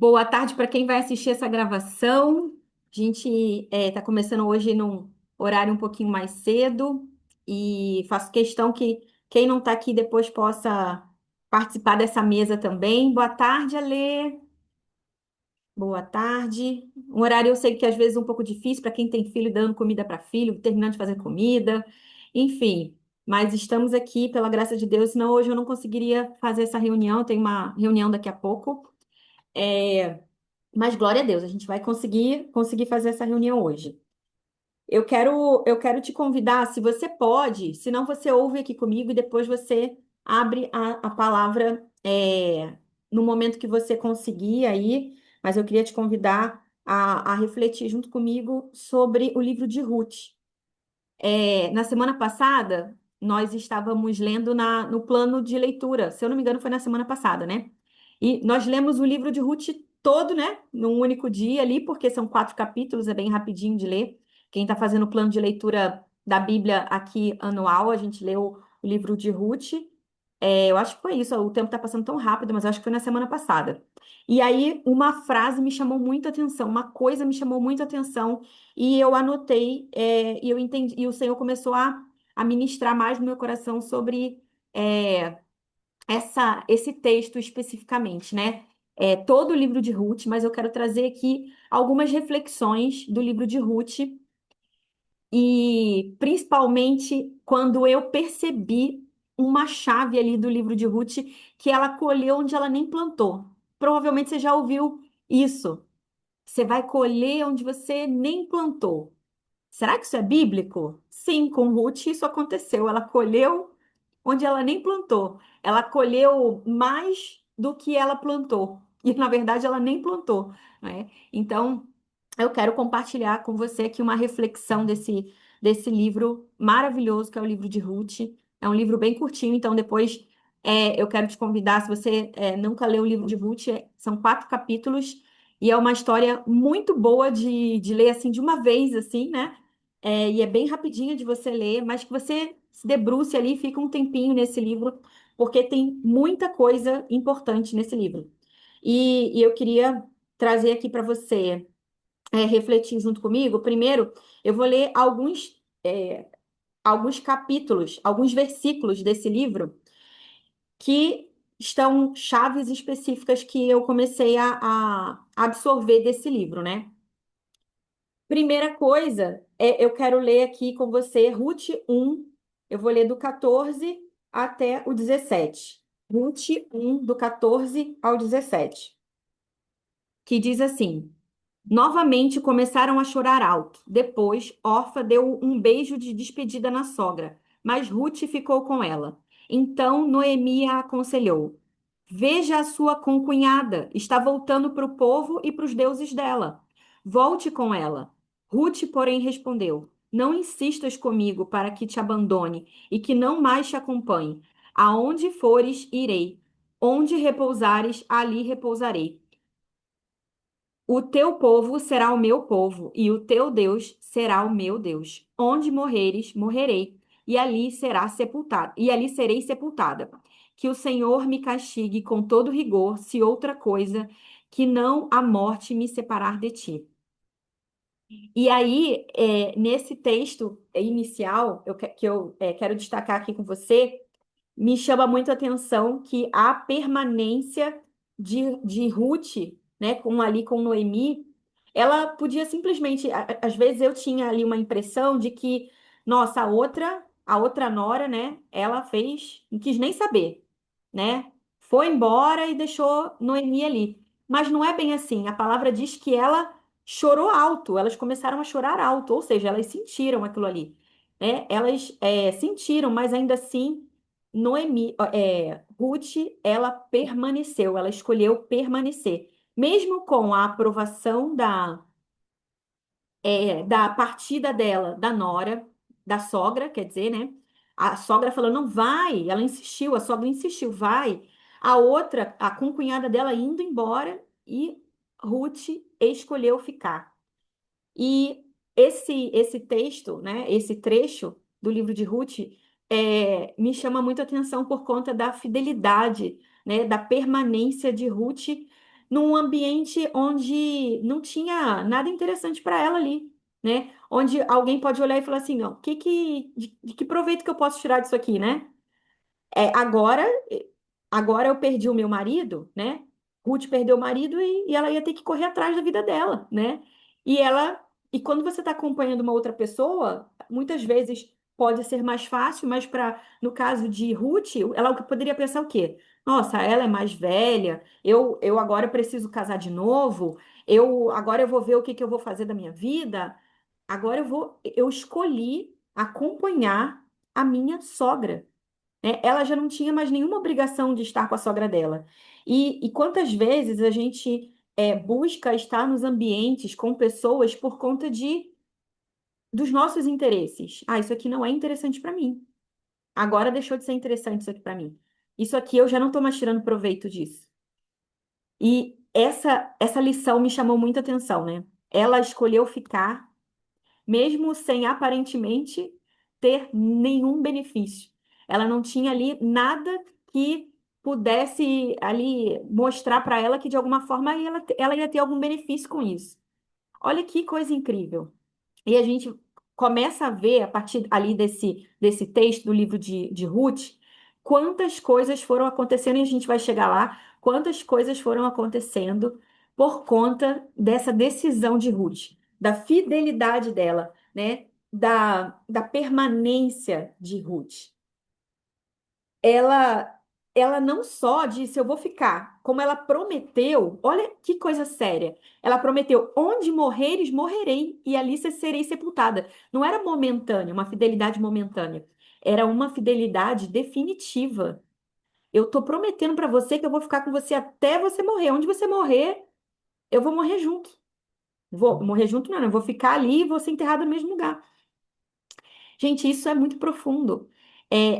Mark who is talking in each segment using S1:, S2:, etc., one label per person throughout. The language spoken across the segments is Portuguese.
S1: Boa tarde para quem vai assistir essa gravação. A gente está começando hoje num horário um pouquinho mais cedo e faço questão que quem não está aqui depois possa participar dessa mesa também. Boa tarde, Alê. Boa tarde. Um horário eu sei que às vezes é um pouco difícil para quem tem filho, dando comida para filho, terminando de fazer comida, enfim. Mas estamos aqui pela graça de Deus, senão hoje eu não conseguiria fazer essa reunião. Tem uma reunião daqui a pouco. Mas glória a Deus, a gente vai conseguir fazer essa reunião hoje. Eu quero te convidar, se você pode, se não você ouve aqui comigo e depois você abre a palavra no momento que você conseguir aí, mas eu queria te convidar a refletir junto comigo sobre o livro de Ruth. Na semana passada, nós estávamos lendo no plano de leitura. Se eu não me engano, foi na semana passada, né? E nós lemos o livro de Ruth todo, né? Num único dia ali, porque são 4 capítulos, é bem rapidinho de ler. Quem está fazendo o plano de leitura da Bíblia aqui anual, a gente leu o livro de Ruth. Eu acho que foi isso, o tempo está passando tão rápido, mas eu acho que foi na semana passada. E aí, uma frase me chamou muita atenção, uma coisa me chamou muita atenção, e eu anotei, e eu entendi, e o Senhor começou a ministrar mais no meu coração sobre é, esse texto especificamente, né? Todo o livro de Ruth, mas eu quero trazer aqui algumas reflexões do livro de Ruth e principalmente quando eu percebi uma chave ali do livro de Ruth que ela colheu onde ela nem plantou. Provavelmente você já ouviu isso. Você vai colher onde você nem plantou. Será que isso é bíblico? Sim, com Ruth isso aconteceu. Ela colheu onde ela nem plantou. Ela colheu mais do que ela plantou. E, na verdade, ela nem plantou, né? Então, eu quero compartilhar com você aqui uma reflexão desse livro maravilhoso, que é o livro de Ruth. É um livro bem curtinho, então depois eu quero te convidar, se você nunca leu o livro de Ruth, são 4 capítulos, e é uma história muito boa de ler assim de uma vez, assim, né? E é bem rapidinha de você ler, mas que você se debruce ali, e fica um tempinho nesse livro, porque tem muita coisa importante nesse livro. E eu queria trazer aqui para você refletir junto comigo. Primeiro, eu vou ler alguns capítulos, alguns versículos desse livro que estão chaves específicas que eu comecei a absorver desse livro, né? Primeira coisa, eu quero ler aqui com você Ruth 1. Eu vou ler do 14 até o 17. Ruth 1, do 14 ao 17, que diz assim: Novamente começaram a chorar alto. Depois, Orfa deu um beijo de despedida na sogra, mas Ruth ficou com ela. Então Noemi a aconselhou: Veja a sua concunhada, está voltando para o povo e para os deuses dela. Volte com ela. Ruth, porém, respondeu: Não insistas comigo para que te abandone e que não mais te acompanhe. Aonde fores, irei. Onde repousares, ali repousarei. O teu povo será o meu povo, e o teu Deus será o meu Deus. Onde morreres, morrerei, e ali será sepultada, e ali serei sepultada. Que o Senhor me castigue com todo rigor, se outra coisa, que não a morte me separar de ti. E aí, nesse texto inicial, que eu quero destacar aqui com você, me chama muito a atenção que a permanência de Ruth, né, com Noemi, ela podia simplesmente, às vezes eu tinha ali uma impressão de que, nossa, a outra nora, né, ela fez, não quis nem saber, né? Foi embora e deixou Noemi ali. Mas não é bem assim. A palavra diz que ela chorou alto, elas começaram a chorar alto, ou seja, elas sentiram aquilo ali, né? Elas sentiram, mas ainda assim Ruth, ela permaneceu, ela escolheu permanecer. Mesmo com a aprovação da partida dela, da nora, da sogra, quer dizer, né? A sogra falou, não vai, ela insistiu, a sogra insistiu, vai. A outra, a concunhada dela indo embora e Ruth escolheu ficar. E esse texto, né, esse trecho do livro de Ruth, me chama muito a atenção por conta da fidelidade, né, da permanência de Ruth num ambiente onde não tinha nada interessante para ela ali, né? Onde alguém pode olhar e falar assim, não, de que proveito que eu posso tirar disso aqui, né? Agora, agora eu perdi o meu marido, né? Ruth perdeu o marido e ela ia ter que correr atrás da vida dela, né? E ela, e quando você está acompanhando uma outra pessoa, muitas vezes pode ser mais fácil, mas no caso de Ruth, ela poderia pensar o quê? Nossa, ela é mais velha, eu agora preciso casar de novo, agora eu vou ver o que que eu vou fazer da minha vida. Agora eu escolhi acompanhar a minha sogra, né? Ela já não tinha mais nenhuma obrigação de estar com a sogra dela. E quantas vezes a gente busca estar nos ambientes com pessoas por conta dos nossos interesses? Ah, isso aqui não é interessante para mim. Agora deixou de ser interessante isso aqui para mim. Isso aqui eu já não estou mais tirando proveito disso. E essa lição me chamou muita atenção, né? Ela escolheu ficar mesmo sem aparentemente ter nenhum benefício. Ela não tinha ali nada que pudesse ali mostrar para ela que de alguma forma ela ia ter algum benefício com isso. Olha que coisa incrível. E a gente começa a ver, a partir ali desse texto do livro de Ruth, quantas coisas foram acontecendo, e a gente vai chegar lá, quantas coisas foram acontecendo por conta dessa decisão de Ruth, da fidelidade dela, né? Da permanência de Ruth. ela ela não só disse eu vou ficar, como ela prometeu, olha que coisa séria. Ela prometeu: onde morreres, morrerei, e ali serei sepultada. Não era momentânea, uma fidelidade momentânea. Era uma fidelidade definitiva. Eu tô prometendo para você que eu vou ficar com você até você morrer. Onde você morrer, eu vou morrer junto. Vou morrer junto, não, eu vou ficar ali e vou ser enterrada no mesmo lugar. Gente, isso é muito profundo.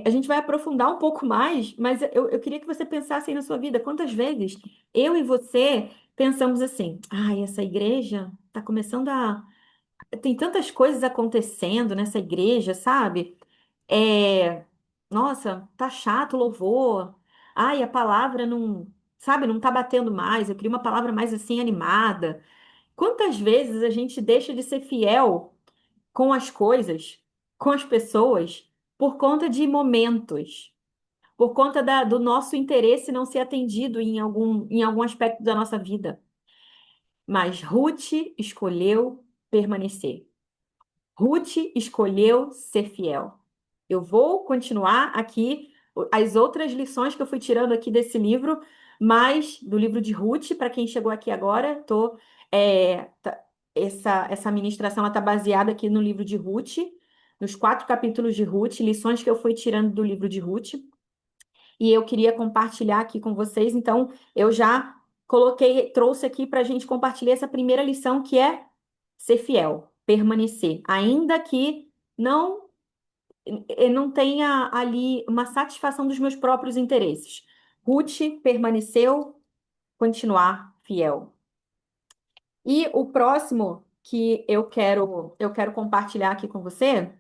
S1: A gente vai aprofundar um pouco mais, mas eu queria que você pensasse aí na sua vida. Quantas vezes eu e você pensamos assim: ai, essa igreja está começando a. Tem tantas coisas acontecendo nessa igreja, sabe? É... Nossa, tá chato o louvor. Ai, a palavra não. Sabe, não tá batendo mais. Eu queria uma palavra mais assim animada. Quantas vezes a gente deixa de ser fiel com as coisas, com as pessoas, por conta de momentos, por conta do nosso interesse não ser atendido em algum aspecto da nossa vida. Mas Ruth escolheu permanecer. Ruth escolheu ser fiel. Eu vou continuar aqui as outras lições que eu fui tirando aqui desse livro, mas do livro de Ruth, para quem chegou aqui agora, essa ministração está baseada aqui no livro de Ruth, nos 4 capítulos de Ruth, lições que eu fui tirando do livro de Ruth, e eu queria compartilhar aqui com vocês. Então, eu já trouxe aqui para a gente compartilhar essa primeira lição, que é ser fiel, permanecer, ainda que não tenha ali uma satisfação dos meus próprios interesses. Ruth permaneceu, continuar fiel. E o próximo que eu quero compartilhar aqui com você,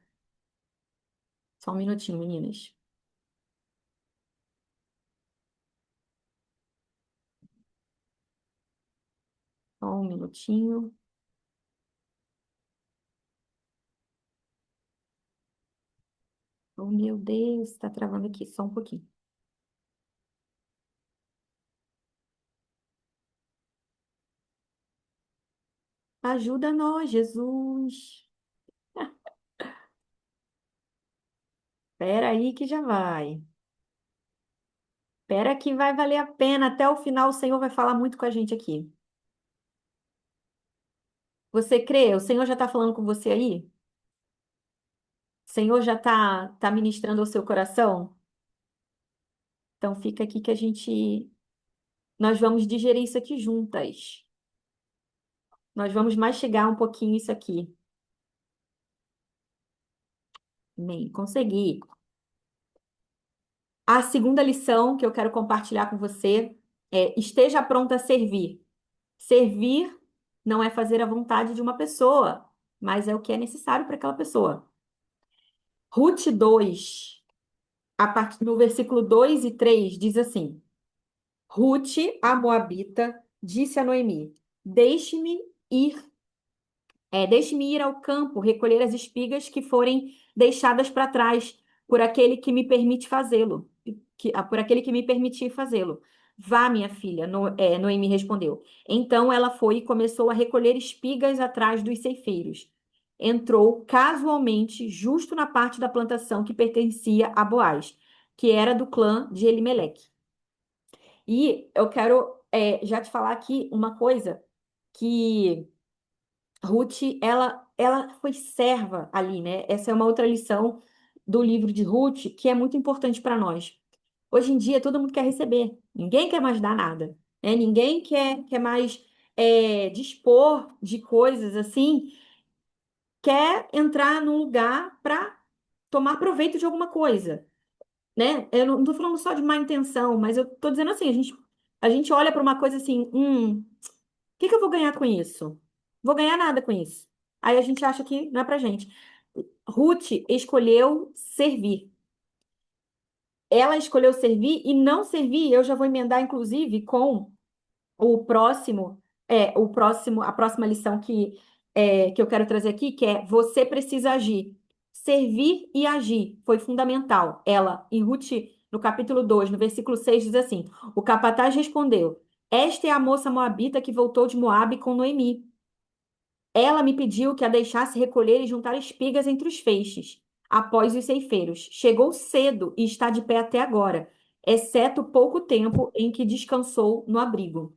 S1: só um minutinho, meninas. Só um minutinho. Oh, meu Deus, está travando aqui, só um pouquinho. Ajuda nós, Jesus. Espera aí que já vai. Espera que vai valer a pena. Até o final o Senhor vai falar muito com a gente aqui. Você crê? O Senhor já está falando com você aí? O Senhor já tá ministrando ao seu coração? Então fica aqui que nós vamos digerir isso aqui juntas. Nós vamos mastigar um pouquinho isso aqui. Amém. Consegui. A segunda lição que eu quero compartilhar com você é: esteja pronta a servir. Servir não é fazer a vontade de uma pessoa, mas é o que é necessário para aquela pessoa. Ruth 2, a partir do versículo 2 e 3 diz assim: Ruth, a Moabita, disse a Noemi: Deixe-me ir, deixe-me ir ao campo recolher as espigas que forem deixadas para trás por aquele que me permite fazê-lo, por aquele que me permitir fazê-lo. Vá, minha filha, Noemi respondeu. Então ela foi e começou a recolher espigas atrás dos ceifeiros. Entrou casualmente justo na parte da plantação que pertencia a Boaz, que era do clã de Elimeleque. E eu quero já te falar aqui uma coisa que Ruth, ela foi serva ali, né? Essa é uma outra lição do livro de Ruth que é muito importante para nós. Hoje em dia, todo mundo quer receber, ninguém quer mais dar nada, né? Ninguém quer mais dispor de coisas assim, quer entrar num lugar para tomar proveito de alguma coisa, né? Eu não tô falando só de má intenção, mas eu tô dizendo assim, a gente olha para uma coisa assim, o que que eu vou ganhar com isso? Vou ganhar nada com isso. Aí a gente acha que não é pra gente. Ruth escolheu servir. Ela escolheu servir e não servir, eu já vou emendar, inclusive, com a próxima lição que eu quero trazer aqui, que é você precisa agir. Servir e agir foi fundamental. Ela, em Ruth, no capítulo 2 no versículo 6 diz assim: O capataz respondeu: Esta é a moça moabita que voltou de Moabe com Noemi. Ela me pediu que a deixasse recolher e juntar espigas entre os feixes, após os ceifeiros. Chegou cedo e está de pé até agora, exceto pouco tempo em que descansou no abrigo.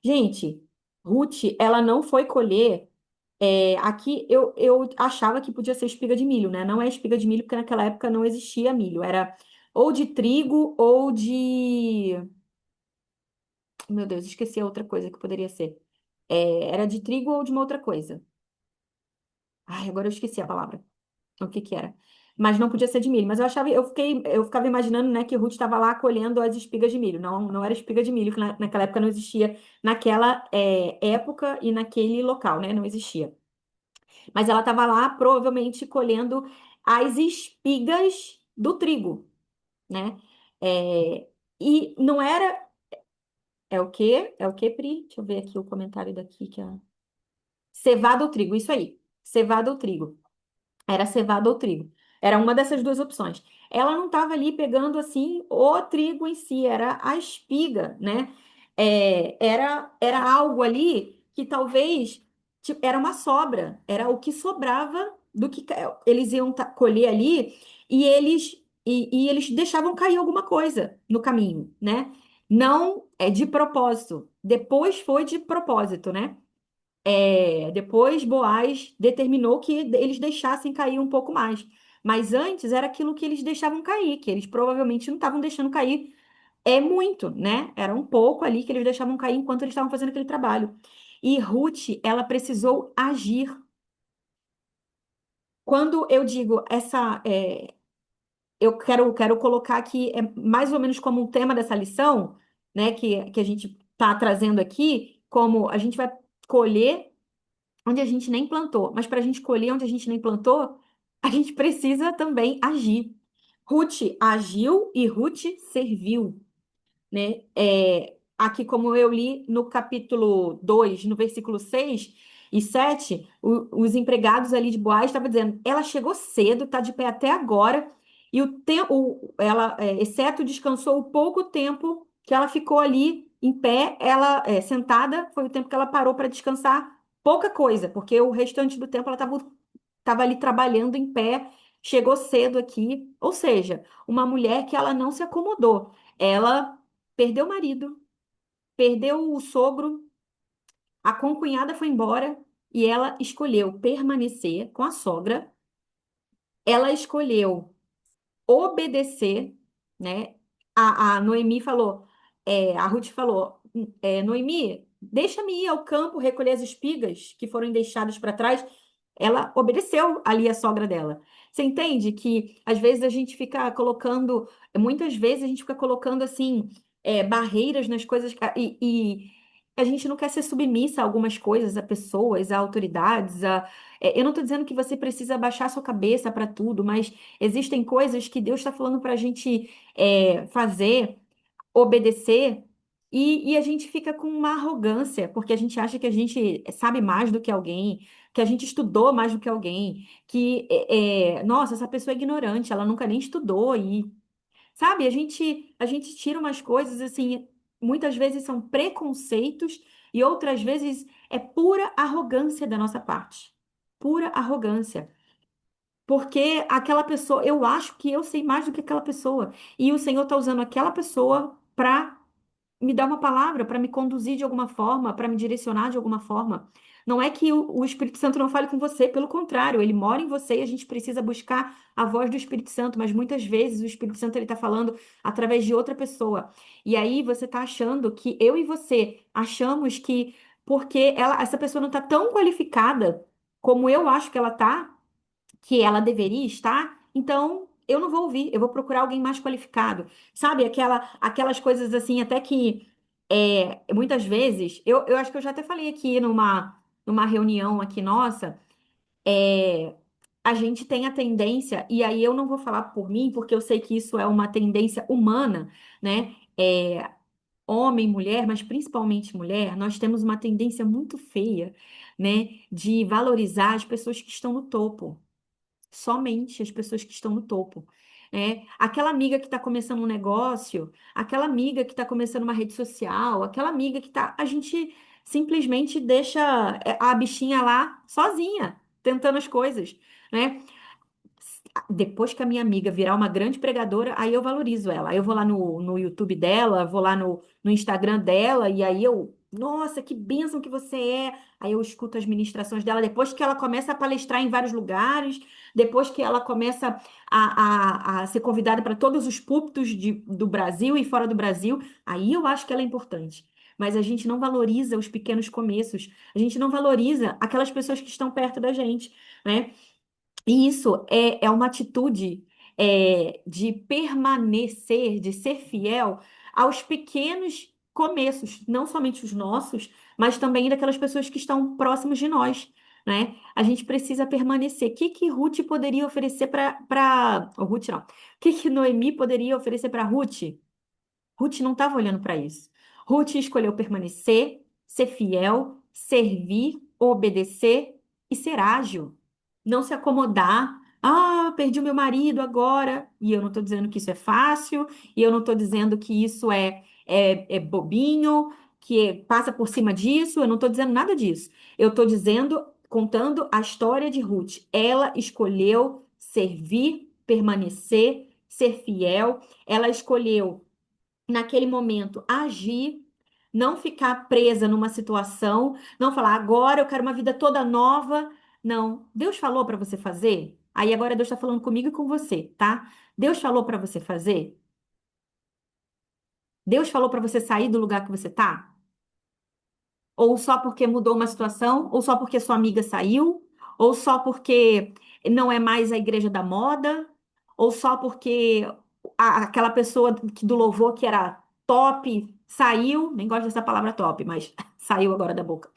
S1: Gente, Ruth, ela não foi colher. Aqui eu achava que podia ser espiga de milho, né? Não é espiga de milho, porque naquela época não existia milho. Era ou de trigo ou de. Meu Deus, esqueci a outra coisa que poderia ser. Era de trigo ou de uma outra coisa. Ai, agora eu esqueci a palavra. O que que era? Mas não podia ser de milho. Mas eu ficava imaginando, né, que Ruth estava lá colhendo as espigas de milho. Não, não era espiga de milho, que naquela época não existia, naquela época e naquele local, né? Não existia. Mas ela estava lá, provavelmente, colhendo as espigas do trigo, né? É, e não era. É o quê? É o quê, Pri? Deixa eu ver aqui o comentário daqui. Cevada ou trigo, isso aí. Cevada ou trigo. Era cevada ou trigo. Era uma dessas duas opções. Ela não estava ali pegando assim o trigo em si, era a espiga, né? Era algo ali que talvez era uma sobra, era o que sobrava do que eles iam colher ali e eles deixavam cair alguma coisa no caminho, né? Não é de propósito. Depois foi de propósito, né? Depois Boaz determinou que eles deixassem cair um pouco mais. Mas antes era aquilo que eles deixavam cair, que eles provavelmente não estavam deixando cair muito, né? Era um pouco ali que eles deixavam cair enquanto eles estavam fazendo aquele trabalho. E Ruth, ela precisou agir. Quando eu digo eu quero colocar aqui, mais ou menos como um tema dessa lição, né, que a gente está trazendo aqui, como a gente vai colher onde a gente nem plantou. Mas para a gente colher onde a gente nem plantou, a gente precisa também agir. Ruth agiu e Ruth serviu, né? Aqui, como eu li no capítulo 2 no versículo 6 e 7 os empregados ali de Boaz estavam dizendo, ela chegou cedo, está de pé até agora, e o tempo, ela, exceto descansou o pouco tempo que ela ficou ali em pé, ela sentada, foi o tempo que ela parou para descansar, pouca coisa, porque o restante do tempo ela estava ali trabalhando em pé, chegou cedo aqui, ou seja, uma mulher que ela não se acomodou. Ela perdeu o marido, perdeu o sogro, a concunhada foi embora e ela escolheu permanecer com a sogra. Ela escolheu obedecer, né? A Noemi falou, a Ruth falou, Noemi, deixa-me ir ao campo recolher as espigas que foram deixadas para trás. Ela obedeceu ali a sogra dela. Você entende que às vezes a gente fica colocando, muitas vezes a gente fica colocando assim, barreiras nas coisas e a gente não quer ser submissa a algumas coisas, a pessoas, a autoridades, eu não estou dizendo que você precisa baixar sua cabeça para tudo, mas existem coisas que Deus está falando para a gente fazer, obedecer. E a gente fica com uma arrogância, porque a gente acha que a gente sabe mais do que alguém, que a gente estudou mais do que alguém, que, nossa, essa pessoa é ignorante, ela nunca nem estudou. E, sabe, a gente tira umas coisas assim, muitas vezes são preconceitos e outras vezes é pura arrogância da nossa parte. Pura arrogância. Porque aquela pessoa, eu acho que eu sei mais do que aquela pessoa. E o Senhor está usando aquela pessoa para me dar uma palavra, para me conduzir de alguma forma, para me direcionar de alguma forma. Não é que o Espírito Santo não fale com você, pelo contrário, ele mora em você e a gente precisa buscar a voz do Espírito Santo, mas muitas vezes o Espírito Santo ele está falando através de outra pessoa. E aí você está achando que eu e você achamos que porque essa pessoa não está tão qualificada como eu acho que ela está, que ela deveria estar, então eu não vou ouvir, eu vou procurar alguém mais qualificado. Sabe, aquelas coisas assim, até que muitas vezes, eu acho que eu já até falei aqui numa reunião aqui nossa, é, a gente tem a tendência, e aí eu não vou falar por mim, porque eu sei que isso é uma tendência humana, né? Homem, mulher, mas principalmente mulher, nós temos uma tendência muito feia, né, de valorizar as pessoas que estão no topo, somente as pessoas que estão no topo. Aquela amiga que está começando um negócio, aquela amiga que está começando uma rede social, aquela amiga que está. A gente simplesmente deixa a bichinha lá sozinha, tentando as coisas, né? Depois que a minha amiga virar uma grande pregadora, aí eu valorizo ela. Aí eu vou lá no YouTube dela, vou lá no Instagram dela, e aí eu, nossa, que bênção que você é. Aí eu escuto as ministrações dela, depois que ela começa a palestrar em vários lugares, depois que ela começa a ser convidada para todos os púlpitos do Brasil e fora do Brasil, aí eu acho que ela é importante. Mas a gente não valoriza os pequenos começos, a gente não valoriza aquelas pessoas que estão perto da gente, né? E isso é uma atitude de permanecer, de ser fiel aos pequenos começos, não somente os nossos, mas também daquelas pessoas que estão próximas de nós, né? A gente precisa permanecer. O que que Ruth poderia oferecer para Ruth, não. O que que Noemi poderia oferecer para Ruth? Ruth não estava olhando para isso. Ruth escolheu permanecer, ser fiel, servir, obedecer e ser ágil. Não se acomodar. Ah, perdi o meu marido agora. E eu não estou dizendo que isso é fácil, e eu não estou dizendo que isso é bobinho, passa por cima disso. Eu não estou dizendo nada disso. Eu estou dizendo, contando a história de Ruth. Ela escolheu servir, permanecer, ser fiel. Ela escolheu naquele momento, agir, não ficar presa numa situação, não falar, agora eu quero uma vida toda nova. Não. Deus falou para você fazer? Aí agora Deus está falando comigo e com você, tá? Deus falou para você fazer? Deus falou para você sair do lugar que você tá? Ou só porque mudou uma situação? Ou só porque sua amiga saiu? Ou só porque não é mais a igreja da moda? Ou só porque aquela pessoa do louvor que era top saiu? Nem gosto dessa palavra top, mas saiu agora da boca.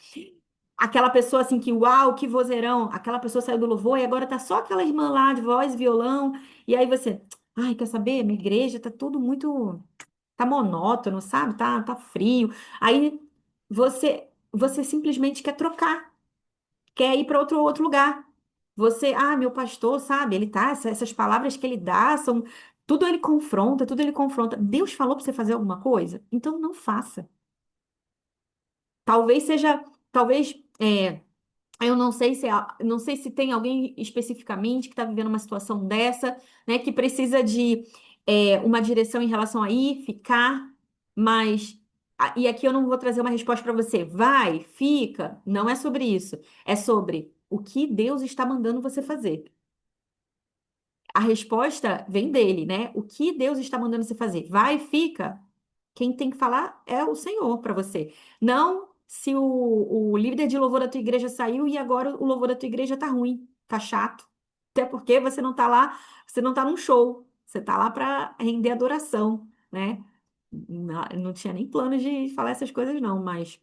S1: Aquela pessoa assim que, uau, que vozeirão, aquela pessoa saiu do louvor e agora tá só aquela irmã lá de voz, violão, e aí você, ai, quer saber? Minha igreja tá tudo muito, tá monótono, sabe? Tá frio. Aí você simplesmente quer trocar, quer ir para outro lugar. Meu pastor, sabe? Ele tá, essas palavras que ele dá são, tudo ele confronta, tudo ele confronta. Deus falou para você fazer alguma coisa? Então não faça. Talvez seja, talvez eu não sei se não sei se tem alguém especificamente que está vivendo uma situação dessa, né, que precisa de uma direção em relação a ir, ficar, mas e aqui eu não vou trazer uma resposta para você. Vai, fica. Não é sobre isso. É sobre o que Deus está mandando você fazer. A resposta vem dele, né? O que Deus está mandando você fazer? Vai, fica. Quem tem que falar é o Senhor para você. Não se o líder de louvor da tua igreja saiu e agora o louvor da tua igreja tá ruim, tá chato. Até porque você não tá lá, você não tá num show, você tá lá para render adoração, né? Não tinha nem planos de falar essas coisas, não, mas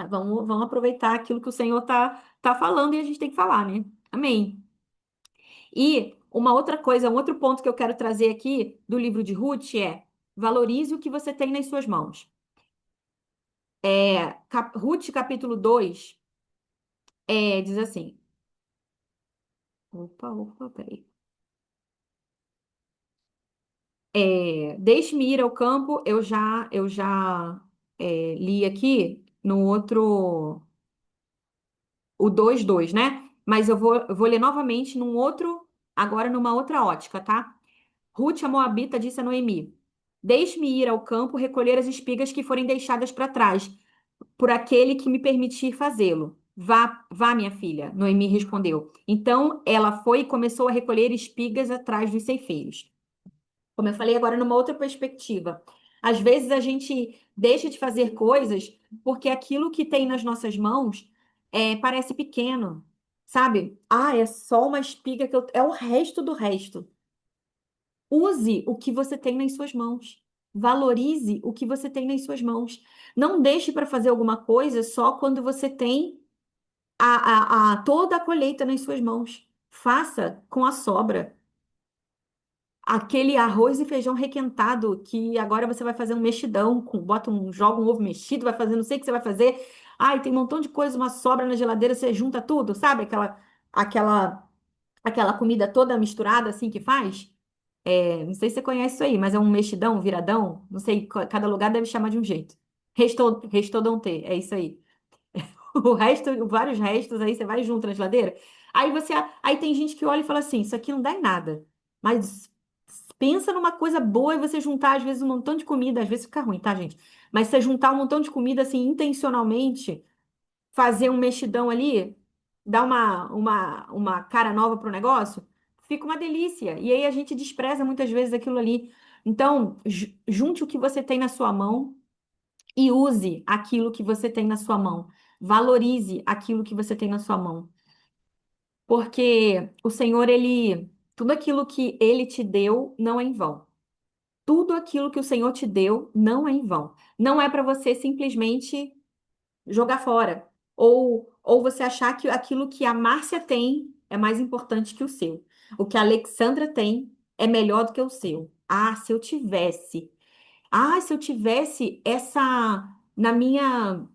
S1: vamos aproveitar aquilo que o Senhor tá falando e a gente tem que falar, né? Amém. E uma outra coisa, um outro ponto que eu quero trazer aqui do livro de Ruth é valorize o que você tem nas suas mãos. Ruth, capítulo 2, diz assim. Opa, opa, peraí. Deixe-me ir ao campo, eu já li aqui no outro, o 2:2, né? Mas eu vou ler novamente agora numa outra ótica, tá? Ruth, a Moabita, disse a Noemi: Deixe-me ir ao campo recolher as espigas que forem deixadas para trás, por aquele que me permitir fazê-lo. Vá, vá, minha filha, Noemi respondeu. Então ela foi e começou a recolher espigas atrás dos ceifeiros. Como eu falei agora, numa outra perspectiva. Às vezes a gente deixa de fazer coisas porque aquilo que tem nas nossas mãos parece pequeno, sabe? Ah, é só uma espiga que eu... É o resto do resto. Use o que você tem nas suas mãos. Valorize o que você tem nas suas mãos. Não deixe para fazer alguma coisa só quando você tem toda a colheita nas suas mãos. Faça com a sobra. Aquele arroz e feijão requentado que agora você vai fazer um mexidão, joga um ovo mexido, vai fazer, não sei o que você vai fazer. Ai, tem um montão de coisa, uma sobra na geladeira, você junta tudo, sabe? Aquela, aquela comida toda misturada assim que faz. Não sei se você conhece isso aí, mas é um mexidão, um viradão, não sei, cada lugar deve chamar de um jeito. Restauranté, é isso aí. O resto, vários restos, aí você vai junto na geladeira. Aí tem gente que olha e fala assim, isso aqui não dá em nada. Mas pensa numa coisa boa e você juntar, às vezes, um montão de comida, às vezes fica ruim, tá, gente? Mas você juntar um montão de comida, assim, intencionalmente, fazer um mexidão ali, dar uma cara nova pro negócio, fica uma delícia. E aí a gente despreza muitas vezes aquilo ali. Então, junte o que você tem na sua mão e use aquilo que você tem na sua mão. Valorize aquilo que você tem na sua mão. Porque o Senhor, tudo aquilo que ele te deu não é em vão. Tudo aquilo que o Senhor te deu não é em vão. Não é para você simplesmente jogar fora. Ou você achar que aquilo que a Márcia tem é mais importante que o seu. O que a Alexandra tem é melhor do que o seu. Ah, se eu tivesse. Ah, se eu tivesse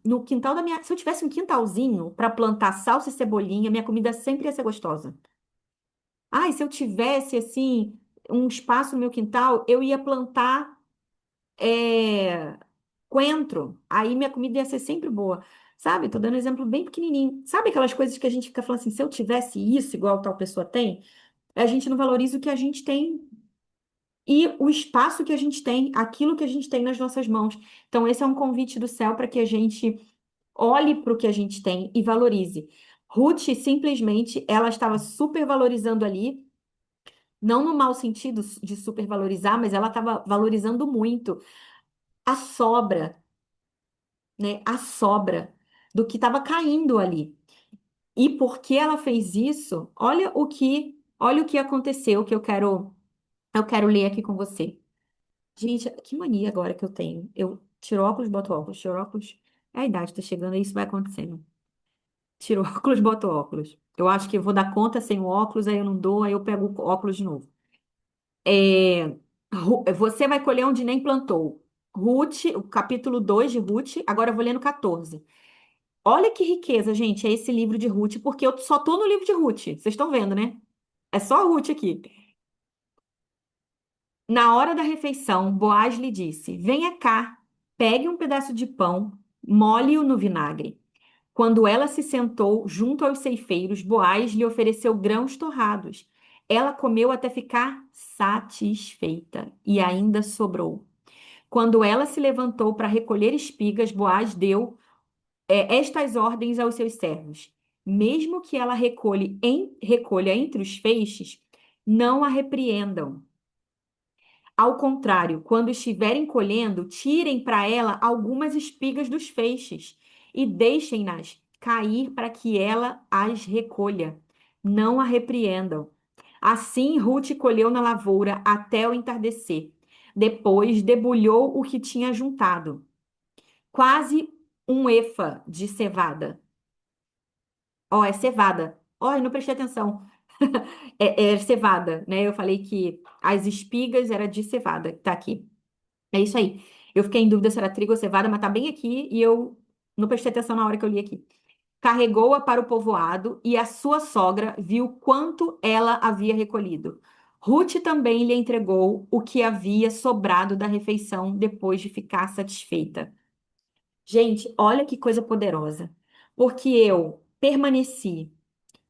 S1: no quintal da minha, se eu tivesse um quintalzinho para plantar salsa e cebolinha, minha comida sempre ia ser gostosa. Ah, e se eu tivesse assim um espaço no meu quintal, eu ia plantar é, coentro. Aí minha comida ia ser sempre boa. Sabe? Tô dando um exemplo bem pequenininho. Sabe aquelas coisas que a gente fica falando assim, se eu tivesse isso igual tal pessoa tem, a gente não valoriza o que a gente tem e o espaço que a gente tem, aquilo que a gente tem nas nossas mãos. Então, esse é um convite do céu para que a gente olhe para o que a gente tem e valorize. Ruth, simplesmente, ela estava supervalorizando ali, não no mau sentido de supervalorizar, mas ela estava valorizando muito a sobra, né? A sobra do que estava caindo ali. E porque ela fez isso, olha o que aconteceu que eu quero ler aqui com você. Gente, que mania agora que eu tenho. Eu tiro óculos, boto óculos, tiro óculos. É a idade tá chegando, e isso vai acontecendo. Tiro óculos, boto óculos. Eu acho que eu vou dar conta sem o óculos, aí eu não dou, aí eu pego o óculos de novo. É, você vai colher onde nem plantou. Ruth, o capítulo 2 de Ruth, agora eu vou ler no 14. Olha que riqueza, gente, é esse livro de Ruth, porque eu só tô no livro de Ruth. Vocês estão vendo, né? É só Ruth aqui. Na hora da refeição, Boaz lhe disse: Venha cá, pegue um pedaço de pão, molhe-o no vinagre. Quando ela se sentou junto aos ceifeiros, Boaz lhe ofereceu grãos torrados. Ela comeu até ficar satisfeita e ainda sobrou. Quando ela se levantou para recolher espigas, Boaz deu estas ordens aos seus servos: mesmo que ela recolha entre os feixes, não a repreendam. Ao contrário, quando estiverem colhendo, tirem para ela algumas espigas dos feixes e deixem-nas cair para que ela as recolha. Não a repreendam. Assim, Ruth colheu na lavoura até o entardecer. Depois debulhou o que tinha juntado, quase um efa de cevada. Ó, é cevada. Ó, eu não prestei atenção. É cevada, né? Eu falei que as espigas era de cevada, que tá aqui. É isso aí. Eu fiquei em dúvida se era trigo ou cevada, mas tá bem aqui e eu não prestei atenção na hora que eu li aqui. Carregou-a para o povoado e a sua sogra viu quanto ela havia recolhido. Ruth também lhe entregou o que havia sobrado da refeição depois de ficar satisfeita. Gente, olha que coisa poderosa. Porque eu permaneci,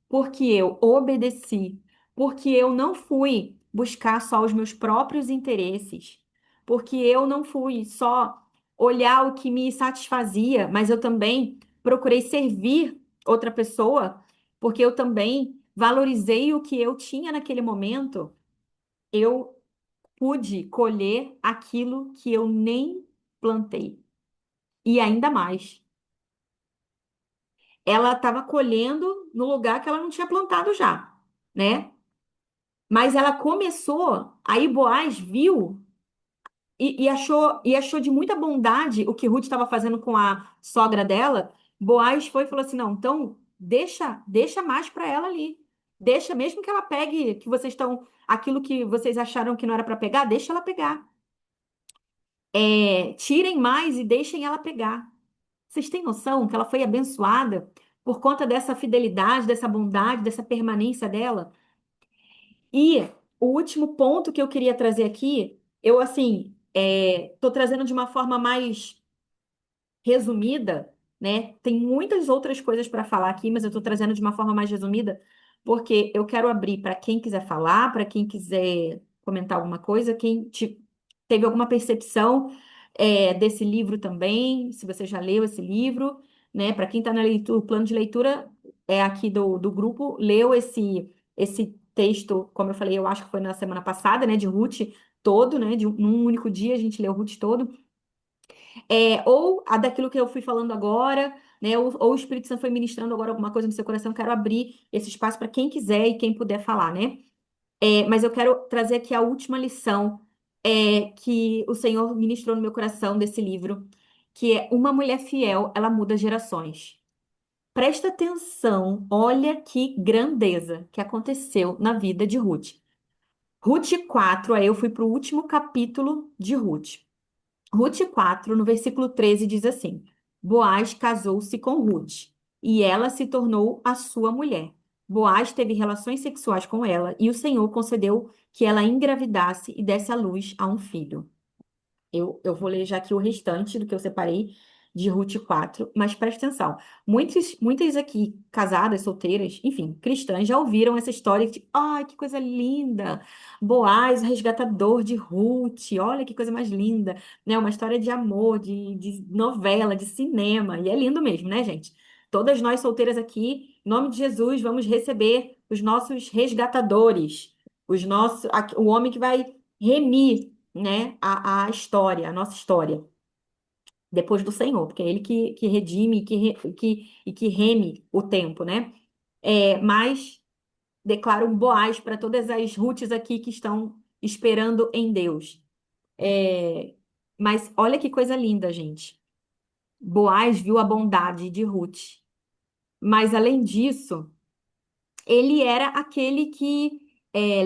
S1: porque eu obedeci, porque eu não fui buscar só os meus próprios interesses, porque eu não fui só olhar o que me satisfazia, mas eu também procurei servir outra pessoa, porque eu também valorizei o que eu tinha naquele momento, eu pude colher aquilo que eu nem plantei. E ainda mais, ela estava colhendo no lugar que ela não tinha plantado já, né? Mas ela começou, aí Boaz viu e achou de muita bondade o que Ruth estava fazendo com a sogra dela. Boaz foi e falou assim: não, então deixa mais para ela ali. Deixa, mesmo que ela pegue, que vocês estão, aquilo que vocês acharam que não era para pegar, deixa ela pegar. Tirem mais e deixem ela pegar. Vocês têm noção que ela foi abençoada por conta dessa fidelidade, dessa bondade, dessa permanência dela? E o último ponto que eu queria trazer aqui, eu assim, estou trazendo de uma forma mais resumida, né? Tem muitas outras coisas para falar aqui, mas eu estou trazendo de uma forma mais resumida, porque eu quero abrir para quem quiser falar, para quem quiser comentar alguma coisa, teve alguma percepção desse livro também, se você já leu esse livro, né? Para quem está na leitura, o plano de leitura aqui do grupo, leu esse texto, como eu falei, eu acho que foi na semana passada, né? De Ruth todo, né? Num único dia a gente leu Ruth todo. Ou a daquilo que eu fui falando agora, né? Ou o Espírito Santo foi ministrando agora alguma coisa no seu coração. Eu quero abrir esse espaço para quem quiser e quem puder falar, né? Mas eu quero trazer aqui a última lição que o Senhor ministrou no meu coração desse livro, que é uma mulher fiel, ela muda gerações. Presta atenção, olha que grandeza que aconteceu na vida de Ruth. Ruth 4, aí eu fui para o último capítulo de Ruth. Ruth 4, no versículo 13, diz assim: Boaz casou-se com Ruth, e ela se tornou a sua mulher. Boaz teve relações sexuais com ela, e o Senhor concedeu que ela engravidasse e desse à luz a um filho. Eu vou ler já aqui o restante do que eu separei de Ruth 4, mas presta atenção. Muitas aqui, casadas, solteiras, enfim, cristãs, já ouviram essa história de, ai, que coisa linda! Boaz, o resgatador de Ruth, olha que coisa mais linda, né? Uma história de amor, de novela, de cinema, e é lindo mesmo, né, gente? Todas nós solteiras aqui, em nome de Jesus, vamos receber os nossos resgatadores, o homem que vai remir, né, a história, a nossa história, depois do Senhor, porque é Ele que redime e que reme o tempo, né? Mas declaro um Boaz para todas as Ruths aqui que estão esperando em Deus. Mas olha que coisa linda, gente. Boaz viu a bondade de Ruth, mas além disso, ele era aquele que,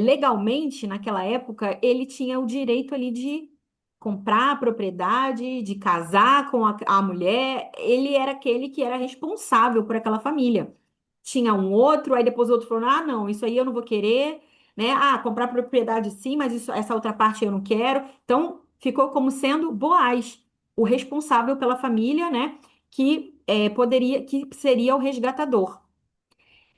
S1: legalmente, naquela época, ele tinha o direito ali de comprar a propriedade, de casar com a mulher. Ele era aquele que era responsável por aquela família. Tinha um outro, aí depois o outro falou: ah, não, isso aí eu não vou querer, né? Ah, comprar propriedade sim, mas essa outra parte eu não quero. Então, ficou como sendo Boaz, o responsável pela família, né? Que seria o resgatador.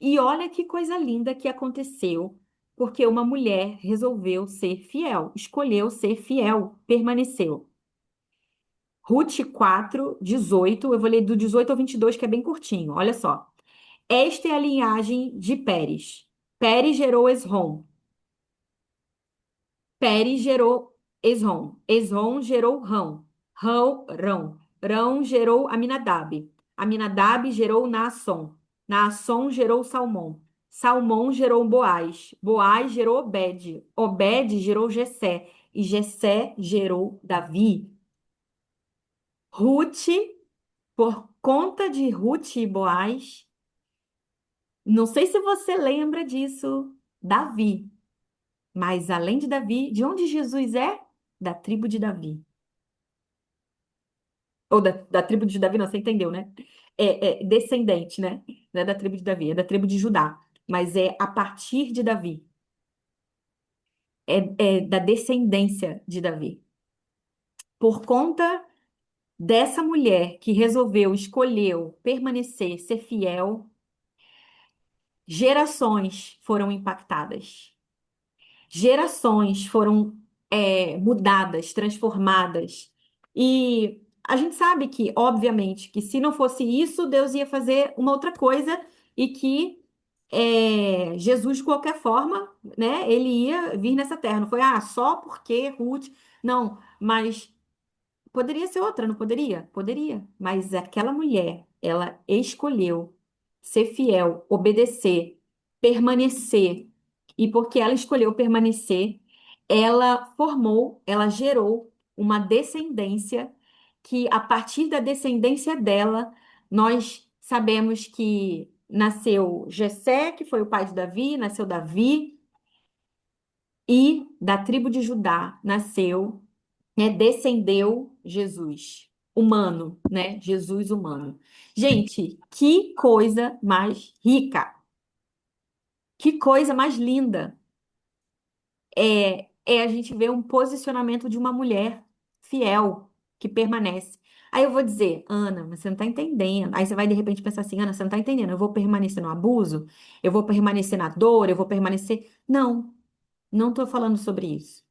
S1: E olha que coisa linda que aconteceu, porque uma mulher resolveu ser fiel, escolheu ser fiel, permaneceu. Ruth 4, 18, eu vou ler do 18 ao 22, que é bem curtinho, olha só. Esta é a linhagem de Pérez. Pérez gerou Esrom. Pérez gerou Esrom. Esrom gerou Rão. Rão gerou Aminadab. Aminadab gerou Naasson. Naasson gerou Salmão. Salmão gerou Boaz. Boaz gerou Obed. Obed gerou Jessé. E Jessé gerou Davi. Ruth, por conta de Ruth e Boaz, não sei se você lembra disso, Davi. Mas além de Davi, de onde Jesus é? Da tribo de Davi. Ou da tribo de Davi, não, você entendeu, né? É descendente, né? Não é da tribo de Davi, é da tribo de Judá. Mas é a partir de Davi. É da descendência de Davi. Por conta dessa mulher que resolveu, escolheu permanecer, ser fiel, gerações foram impactadas. Gerações foram mudadas, transformadas. E a gente sabe que, obviamente, que se não fosse isso, Deus ia fazer uma outra coisa e que Jesus, de qualquer forma, né, ele ia vir nessa terra. Não foi, só porque Ruth. Não, mas poderia ser outra, não poderia? Poderia. Mas aquela mulher, ela escolheu ser fiel, obedecer, permanecer. E porque ela escolheu permanecer, ela formou, ela gerou uma descendência que, a partir da descendência dela, nós sabemos que nasceu Jessé, que foi o pai de Davi, nasceu Davi, e da tribo de Judá nasceu, descendeu Jesus, humano, né? Jesus humano. Gente, que coisa mais rica, que coisa mais linda é a gente ver um posicionamento de uma mulher fiel que permanece. Aí eu vou dizer, Ana, mas você não está entendendo. Aí você vai de repente pensar assim, Ana, você não está entendendo. Eu vou permanecer no abuso? Eu vou permanecer na dor? Eu vou permanecer. Não, não estou falando sobre isso.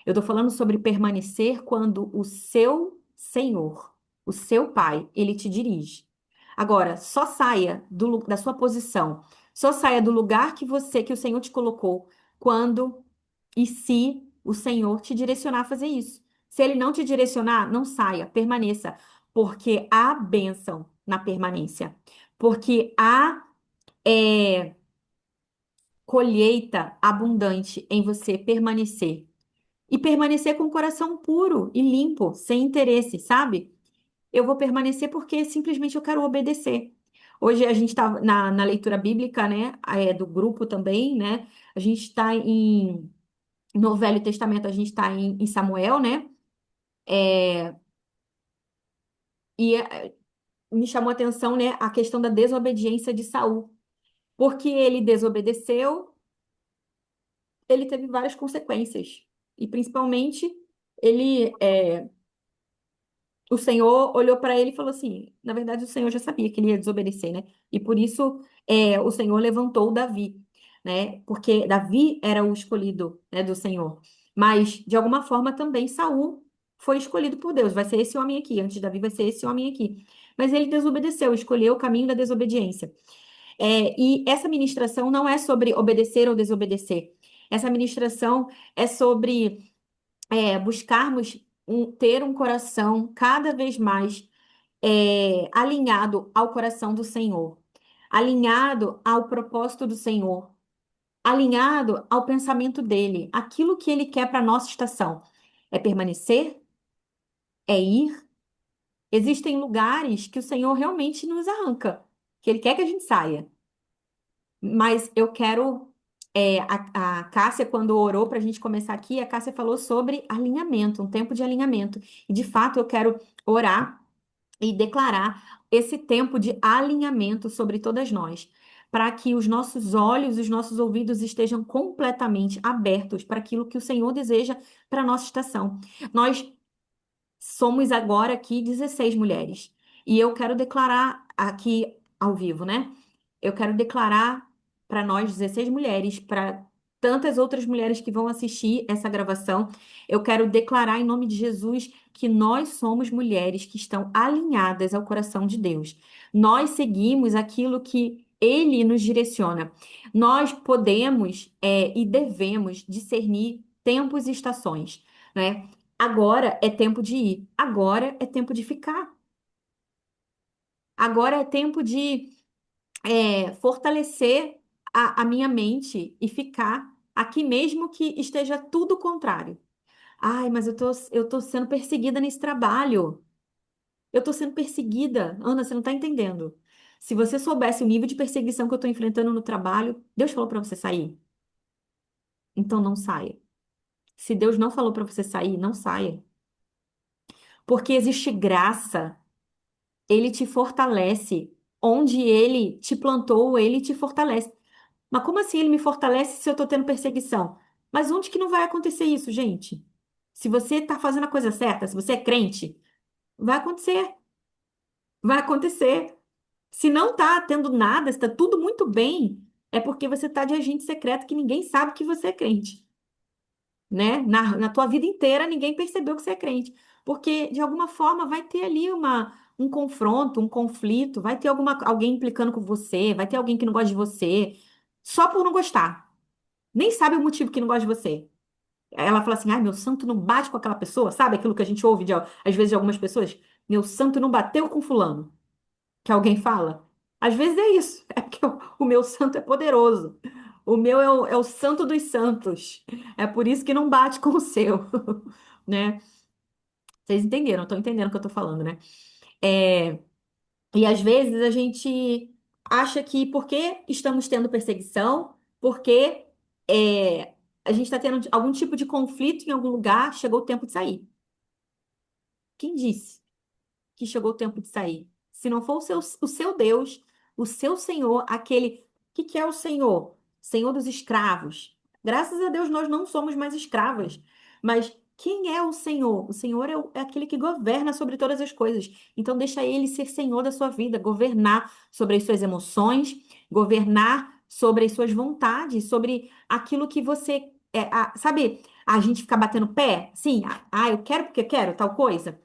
S1: Eu estou falando sobre permanecer quando o seu Senhor, o seu Pai, ele te dirige. Agora, só saia da sua posição, só saia do lugar que o Senhor te colocou, quando e se o Senhor te direcionar a fazer isso. Se ele não te direcionar, não saia, permaneça, porque há bênção na permanência, porque há é, colheita abundante em você permanecer. E permanecer com o coração puro e limpo, sem interesse, sabe? Eu vou permanecer porque simplesmente eu quero obedecer. Hoje a gente está na leitura bíblica, né? Do grupo também, né? A gente está no Velho Testamento, a gente está em Samuel, né? E me chamou a atenção, né, a questão da desobediência de Saul. Porque ele desobedeceu, ele teve várias consequências. E principalmente, ele o Senhor olhou para ele e falou assim: na verdade, o Senhor já sabia que ele ia desobedecer, né? E por isso o Senhor levantou Davi, né? Porque Davi era o escolhido, né, do Senhor. Mas, de alguma forma, também Saul foi escolhido por Deus. Vai ser esse homem aqui. Antes de Davi vai ser esse homem aqui. Mas ele desobedeceu, escolheu o caminho da desobediência. E essa ministração não é sobre obedecer ou desobedecer. Essa ministração é sobre buscarmos ter um coração cada vez mais alinhado ao coração do Senhor, alinhado ao propósito do Senhor, alinhado ao pensamento dele, aquilo que ele quer para a nossa estação. É permanecer, é ir. Existem lugares que o Senhor realmente nos arranca, que ele quer que a gente saia. Mas eu quero. A Cássia, quando orou para a gente começar aqui, a Cássia falou sobre alinhamento, um tempo de alinhamento. E de fato eu quero orar e declarar esse tempo de alinhamento sobre todas nós, para que os nossos olhos, os nossos ouvidos estejam completamente abertos para aquilo que o Senhor deseja para a nossa estação. Nós somos agora aqui 16 mulheres. E eu quero declarar aqui ao vivo, né? Eu quero declarar para nós 16 mulheres, para tantas outras mulheres que vão assistir essa gravação, eu quero declarar em nome de Jesus que nós somos mulheres que estão alinhadas ao coração de Deus. Nós seguimos aquilo que Ele nos direciona. Nós podemos, e devemos discernir tempos e estações, né? Agora é tempo de ir, agora é tempo de ficar, agora é tempo de fortalecer a minha mente e ficar aqui mesmo que esteja tudo contrário. Ai, mas eu tô sendo perseguida nesse trabalho. Eu tô sendo perseguida. Ana, você não tá entendendo. Se você soubesse o nível de perseguição que eu tô enfrentando no trabalho, Deus falou para você sair. Então não saia. Se Deus não falou para você sair, não saia. Porque existe graça, ele te fortalece. Onde ele te plantou, ele te fortalece. Mas como assim ele me fortalece se eu estou tendo perseguição? Mas onde que não vai acontecer isso, gente? Se você está fazendo a coisa certa, se você é crente, vai acontecer. Vai acontecer. Se não está tendo nada, está tudo muito bem, é porque você está de agente secreto que ninguém sabe que você é crente, né? Na tua vida inteira, ninguém percebeu que você é crente. Porque, de alguma forma, vai ter ali um confronto, um conflito, vai ter alguém implicando com você, vai ter alguém que não gosta de você, só por não gostar. Nem sabe o motivo que não gosta de você. Ela fala assim: ai, meu santo não bate com aquela pessoa, sabe aquilo que a gente ouve às vezes de algumas pessoas? Meu santo não bateu com fulano, que alguém fala. Às vezes é isso, é porque o meu santo é poderoso. O meu é o santo dos santos. É por isso que não bate com o seu, né? Vocês entenderam, estão entendendo o que eu tô falando, né? É, e às vezes a gente acha que porque estamos tendo perseguição, porque a gente está tendo algum tipo de conflito em algum lugar, chegou o tempo de sair. Quem disse que chegou o tempo de sair? Se não for o seu Deus, o seu Senhor, aquele. O que que é o Senhor? Senhor dos escravos. Graças a Deus nós não somos mais escravas. Mas quem é o Senhor? O Senhor é aquele que governa sobre todas as coisas. Então deixa ele ser Senhor da sua vida, governar sobre as suas emoções, governar sobre as suas vontades, sobre aquilo que você. Sabe, a gente ficar batendo pé? Sim, eu quero porque eu quero tal coisa.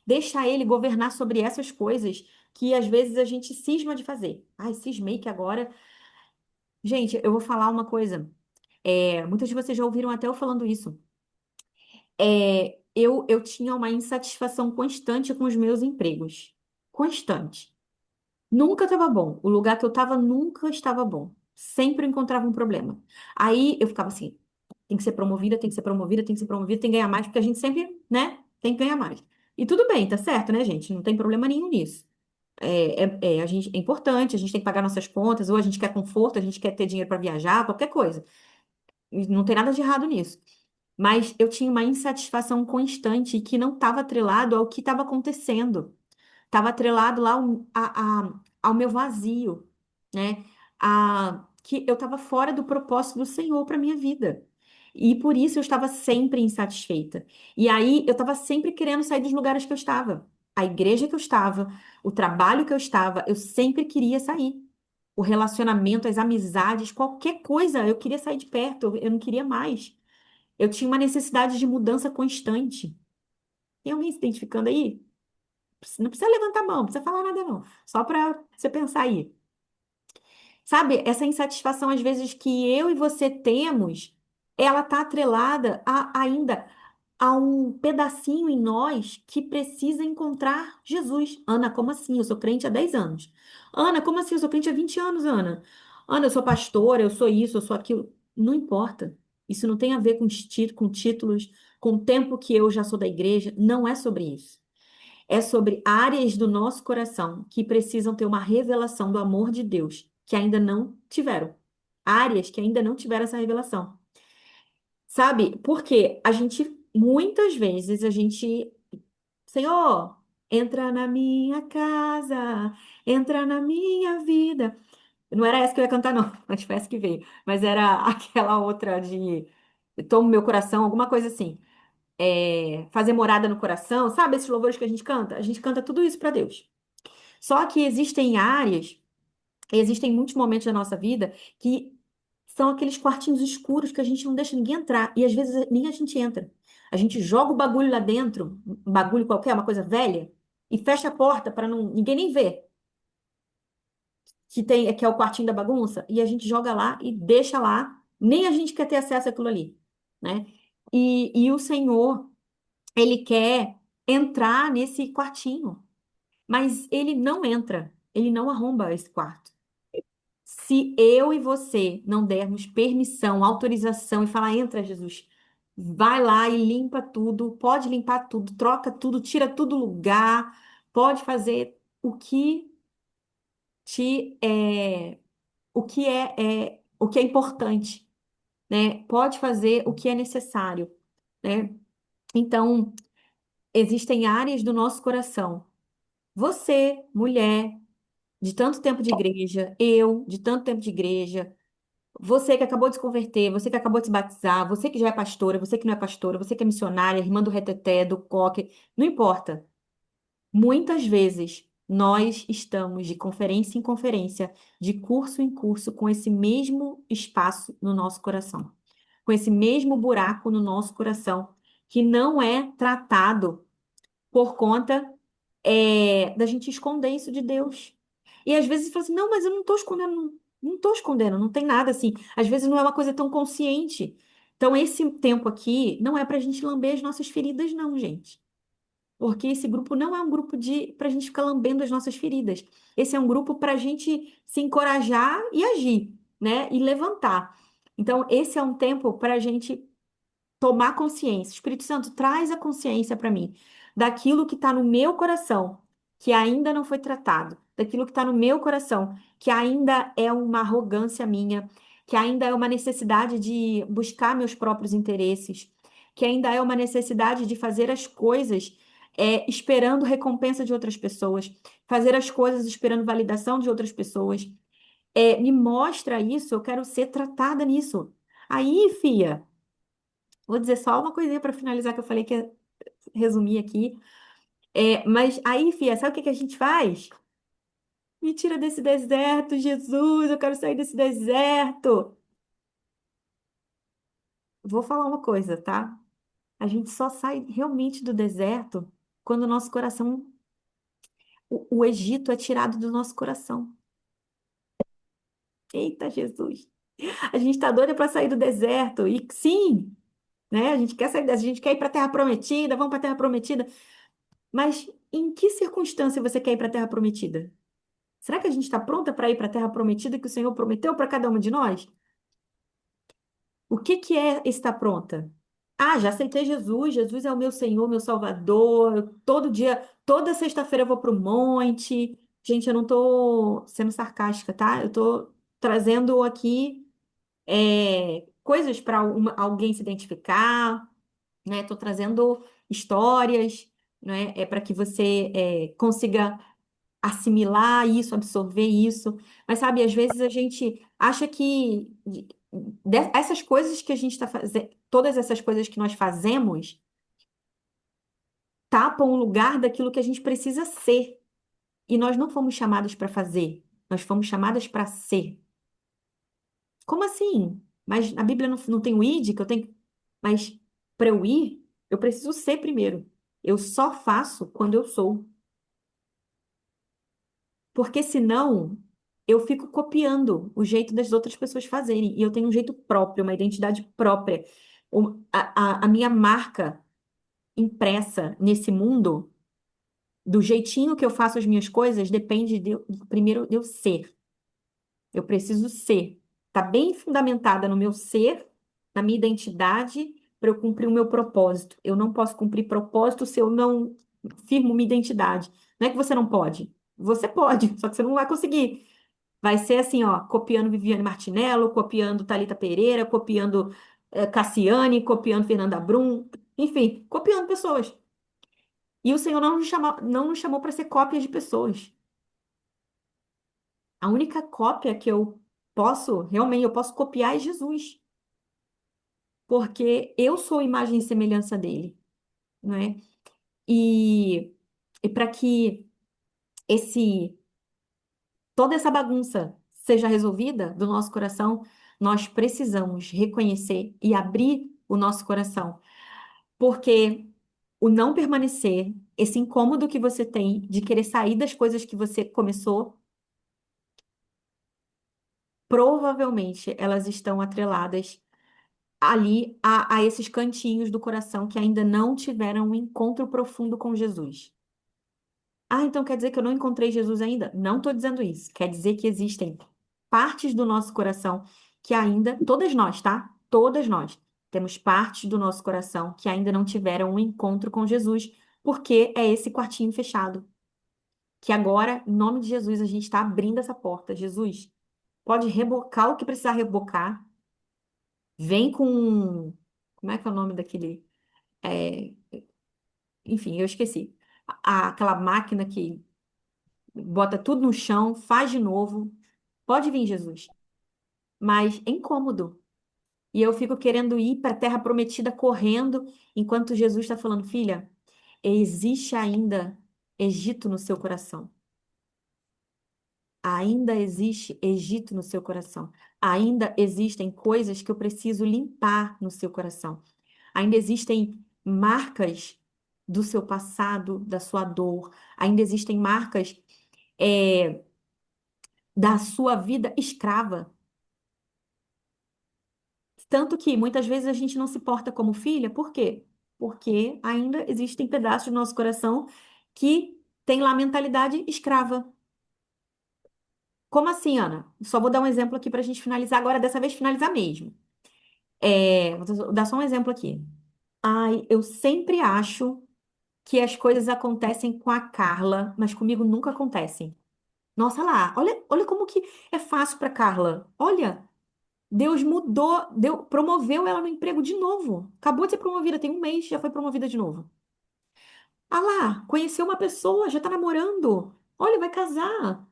S1: Deixa ele governar sobre essas coisas que às vezes a gente cisma de fazer. Ai, cismei que agora. Gente, eu vou falar uma coisa. Muitas de vocês já ouviram até eu falando isso. Eu tinha uma insatisfação constante com os meus empregos. Constante. Nunca estava bom. O lugar que eu estava nunca estava bom. Sempre encontrava um problema. Aí eu ficava assim: tem que ser promovida, tem que ser promovida, tem que ser promovida, tem que ganhar mais, porque a gente sempre, né, tem que ganhar mais. E tudo bem, tá certo, né, gente? Não tem problema nenhum nisso. É importante, a gente tem que pagar nossas contas, ou a gente quer conforto, a gente quer ter dinheiro para viajar, qualquer coisa. E não tem nada de errado nisso. Mas eu tinha uma insatisfação constante que não estava atrelado ao que estava acontecendo. Estava atrelado lá ao meu vazio, né? Que eu estava fora do propósito do Senhor para minha vida. E por isso eu estava sempre insatisfeita. E aí eu estava sempre querendo sair dos lugares que eu estava. A igreja que eu estava, o trabalho que eu estava, eu sempre queria sair. O relacionamento, as amizades, qualquer coisa, eu queria sair de perto, eu não queria mais. Eu tinha uma necessidade de mudança constante. Tem alguém se identificando aí? Não precisa levantar a mão, não precisa falar nada, não. Só para você pensar aí. Sabe, essa insatisfação, às vezes, que eu e você temos, ela está atrelada ainda a um pedacinho em nós que precisa encontrar Jesus. Ana, como assim? Eu sou crente há 10 anos. Ana, como assim? Eu sou crente há 20 anos, Ana. Ana, eu sou pastora, eu sou isso, eu sou aquilo. Não importa. Isso não tem a ver com títulos, com o tempo que eu já sou da igreja. Não é sobre isso. É sobre áreas do nosso coração que precisam ter uma revelação do amor de Deus, que ainda não tiveram. Áreas que ainda não tiveram essa revelação. Sabe? Porque muitas vezes, Senhor, entra na minha casa, entra na minha vida. Não era essa que eu ia cantar, não, mas foi essa que veio. Mas era aquela outra de Toma o meu coração, alguma coisa assim. Fazer morada no coração, sabe esses louvores que a gente canta? A gente canta tudo isso para Deus. Só que existem muitos momentos da nossa vida que são aqueles quartinhos escuros que a gente não deixa ninguém entrar. E às vezes nem a gente entra. A gente joga o bagulho lá dentro, um bagulho qualquer, uma coisa velha, e fecha a porta para ninguém nem ver que é o quartinho da bagunça, e a gente joga lá e deixa lá. Nem a gente quer ter acesso àquilo ali, né? E o Senhor, ele quer entrar nesse quartinho, mas ele não entra, ele não arromba esse quarto. Se eu e você não dermos permissão, autorização e falar, entra, Jesus, vai lá e limpa tudo, pode limpar tudo, troca tudo, tira tudo do lugar, pode fazer te é, o que é importante, né? Pode fazer o que é necessário, né? Então, existem áreas do nosso coração. Você, mulher, de tanto tempo de igreja, eu, de tanto tempo de igreja, você que acabou de se converter, você que acabou de se batizar, você que já é pastora, você que não é pastora, você que é missionária, irmã do reteté, do coque, não importa. Muitas vezes nós estamos de conferência em conferência, de curso em curso, com esse mesmo espaço no nosso coração, com esse mesmo buraco no nosso coração, que não é tratado por conta da gente esconder isso de Deus. E às vezes fala assim, não, mas eu não estou escondendo, não estou escondendo, não tem nada assim. Às vezes não é uma coisa tão consciente. Então, esse tempo aqui não é para a gente lamber as nossas feridas, não, gente. Porque esse grupo não é um grupo de para a gente ficar lambendo as nossas feridas. Esse é um grupo para a gente se encorajar e agir, né? E levantar. Então, esse é um tempo para a gente tomar consciência. Espírito Santo, traz a consciência para mim daquilo que está no meu coração, que ainda não foi tratado, daquilo que está no meu coração, que ainda é uma arrogância minha, que ainda é uma necessidade de buscar meus próprios interesses, que ainda é uma necessidade de fazer as coisas esperando recompensa de outras pessoas, fazer as coisas esperando validação de outras pessoas. Me mostra isso, eu quero ser tratada nisso. Aí, Fia. Vou dizer só uma coisinha para finalizar que eu falei que ia resumir aqui. Mas aí, Fia, sabe o que que a gente faz? Me tira desse deserto, Jesus, eu quero sair desse deserto. Vou falar uma coisa, tá? A gente só sai realmente do deserto quando o nosso coração, o Egito é tirado do nosso coração. Eita, Jesus. A gente tá doida para sair do deserto. E sim, né? A gente quer sair, a gente quer ir para a Terra Prometida, vamos para a Terra Prometida. Mas em que circunstância você quer ir para a Terra Prometida? Será que a gente está pronta para ir para a Terra Prometida que o Senhor prometeu para cada uma de nós? O que que é estar pronta? Ah, já aceitei Jesus, Jesus é o meu Senhor, meu Salvador. Todo dia, toda sexta-feira eu vou para o monte. Gente, eu não estou sendo sarcástica, tá? Eu estou trazendo aqui coisas para alguém se identificar, né? Estou trazendo histórias, né? Para que você consiga assimilar isso, absorver isso. Mas sabe, às vezes a gente acha que essas coisas que a gente está fazendo, todas essas coisas que nós fazemos, tapam o lugar daquilo que a gente precisa ser. E nós não fomos chamadas para fazer, nós fomos chamadas para ser. Como assim? Mas na Bíblia não tem o id que eu tenho. Mas para eu ir, eu preciso ser primeiro. Eu só faço quando eu sou. Porque senão eu fico copiando o jeito das outras pessoas fazerem. E eu tenho um jeito próprio, uma identidade própria. A minha marca impressa nesse mundo, do jeitinho que eu faço as minhas coisas, depende primeiro de eu ser. Eu preciso ser. Está bem fundamentada no meu ser, na minha identidade, para eu cumprir o meu propósito. Eu não posso cumprir propósito se eu não firmo minha identidade. Não é que você não pode. Você pode, só que você não vai conseguir. Vai ser assim, ó, copiando Viviane Martinello, copiando Thalita Pereira, copiando Cassiane, copiando Fernanda Brum, enfim, copiando pessoas. E o Senhor não nos chamou para ser cópia de pessoas. A única cópia que eu realmente, eu posso copiar é Jesus, porque eu sou imagem e semelhança dele, não é? E para que esse toda essa bagunça seja resolvida do nosso coração, nós precisamos reconhecer e abrir o nosso coração, porque o não permanecer, esse incômodo que você tem de querer sair das coisas que você começou, provavelmente elas estão atreladas ali a esses cantinhos do coração que ainda não tiveram um encontro profundo com Jesus. Ah, então quer dizer que eu não encontrei Jesus ainda? Não estou dizendo isso. Quer dizer que existem partes do nosso coração que ainda, todas nós, tá? Todas nós temos partes do nosso coração que ainda não tiveram um encontro com Jesus, porque é esse quartinho fechado. Que agora, em nome de Jesus, a gente está abrindo essa porta. Jesus, pode rebocar o que precisar rebocar. Vem com. Como é que é o nome daquele? é, enfim, eu esqueci. Aquela máquina que bota tudo no chão, faz de novo. Pode vir, Jesus. Mas é incômodo. E eu fico querendo ir para a Terra Prometida correndo, enquanto Jesus está falando, filha, existe ainda Egito no seu coração. Ainda existe Egito no seu coração. Ainda existem coisas que eu preciso limpar no seu coração. Ainda existem marcas do seu passado, da sua dor. Ainda existem marcas, é, da sua vida escrava. Tanto que muitas vezes a gente não se porta como filha, por quê? Porque ainda existem pedaços do nosso coração que têm lá mentalidade escrava. Como assim, Ana? Só vou dar um exemplo aqui para a gente finalizar agora, dessa vez finalizar mesmo. Vou dar só um exemplo aqui. Ai, eu sempre acho que as coisas acontecem com a Carla, mas comigo nunca acontecem. Nossa lá, olha como que é fácil para Carla. Olha, Deus mudou, promoveu ela no emprego de novo. Acabou de ser promovida, tem um mês, já foi promovida de novo. Ah lá, conheceu uma pessoa, já tá namorando. Olha, vai casar.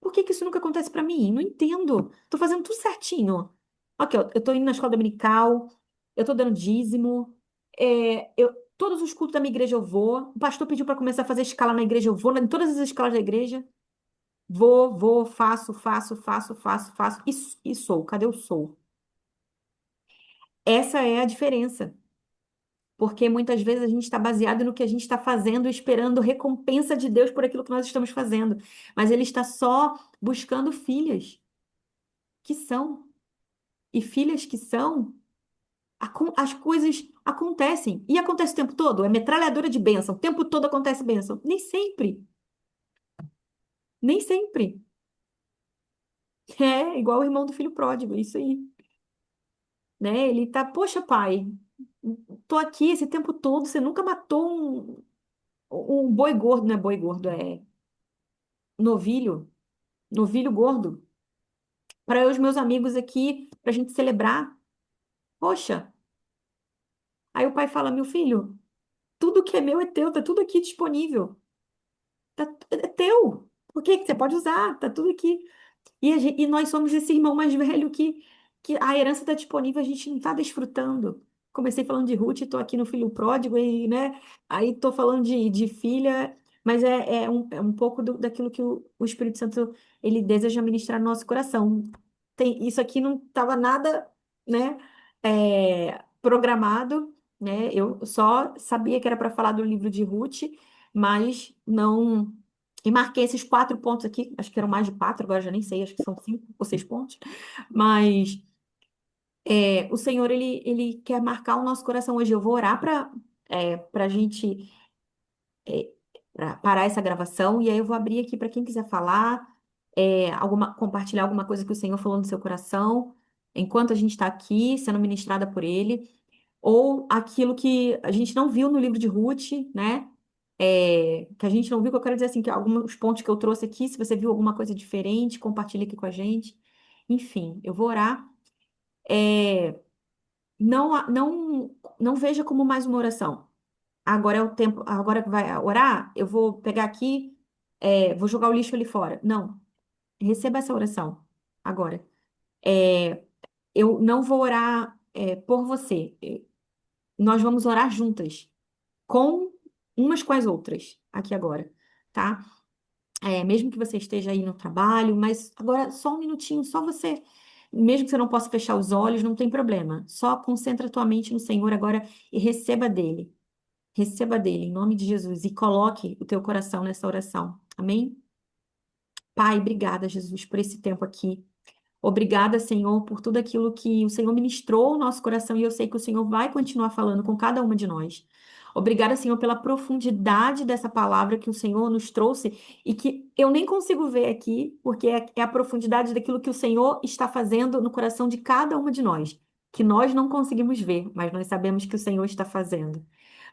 S1: Por que que isso nunca acontece pra mim? Não entendo. Tô fazendo tudo certinho. Aqui, ó, eu tô indo na escola dominical, eu tô dando dízimo, todos os cultos da minha igreja eu vou. O pastor pediu pra começar a fazer escala na igreja, eu vou em todas as escalas da igreja. Vou, faço. E sou. Cadê o sou? Essa é a diferença. Porque muitas vezes a gente está baseado no que a gente está fazendo, esperando recompensa de Deus por aquilo que nós estamos fazendo. Mas Ele está só buscando filhas que são. E filhas que são, as coisas acontecem. E acontece o tempo todo. É metralhadora de bênção. O tempo todo acontece bênção. Nem sempre. Nem sempre. É igual o irmão do filho pródigo, isso aí. Né? Ele tá, poxa, pai, tô aqui esse tempo todo, você nunca matou um boi gordo, não é boi gordo, é novilho, novilho gordo, para eu e os meus amigos aqui, pra gente celebrar. Poxa, aí o pai fala, meu filho, tudo que é meu é teu, tá tudo aqui disponível. É teu. Por que que você pode usar? Tá tudo aqui. E nós somos esse irmão mais velho que a herança está disponível, a gente não está desfrutando. Comecei falando de Ruth, estou aqui no filho pródigo, e, né? Aí estou falando de filha, mas é um pouco daquilo que o Espírito Santo ele deseja ministrar no nosso coração. Isso aqui não estava nada, né? Programado, né? Eu só sabia que era para falar do livro de Ruth, mas não. E marquei esses 4 pontos aqui, acho que eram mais de 4, agora já nem sei, acho que são 5 ou 6 pontos. Mas o Senhor, ele quer marcar o nosso coração hoje. Eu vou orar para a gente é, pra parar essa gravação, e aí eu vou abrir aqui para quem quiser falar, compartilhar alguma coisa que o Senhor falou no seu coração, enquanto a gente está aqui sendo ministrada por Ele, ou aquilo que a gente não viu no livro de Ruth, né? Que a gente não viu, que eu quero dizer assim, que alguns pontos que eu trouxe aqui, se você viu alguma coisa diferente, compartilhe aqui com a gente. Enfim, eu vou orar. É, não veja como mais uma oração. Agora é o tempo, agora que vai orar, eu vou pegar aqui, vou jogar o lixo ali fora. Não, receba essa oração agora. É, eu não vou orar, por você. Nós vamos orar juntas, com umas com as outras, aqui agora, tá? Mesmo que você esteja aí no trabalho, mas agora só um minutinho, só você. Mesmo que você não possa fechar os olhos, não tem problema. Só concentra tua mente no Senhor agora e receba dele. Receba dele, em nome de Jesus, e coloque o teu coração nessa oração. Amém? Pai, obrigada, Jesus, por esse tempo aqui. Obrigada, Senhor, por tudo aquilo que o Senhor ministrou no nosso coração e eu sei que o Senhor vai continuar falando com cada uma de nós. Obrigada, Senhor, pela profundidade dessa palavra que o Senhor nos trouxe e que eu nem consigo ver aqui, porque é a profundidade daquilo que o Senhor está fazendo no coração de cada uma de nós, que nós não conseguimos ver, mas nós sabemos que o Senhor está fazendo.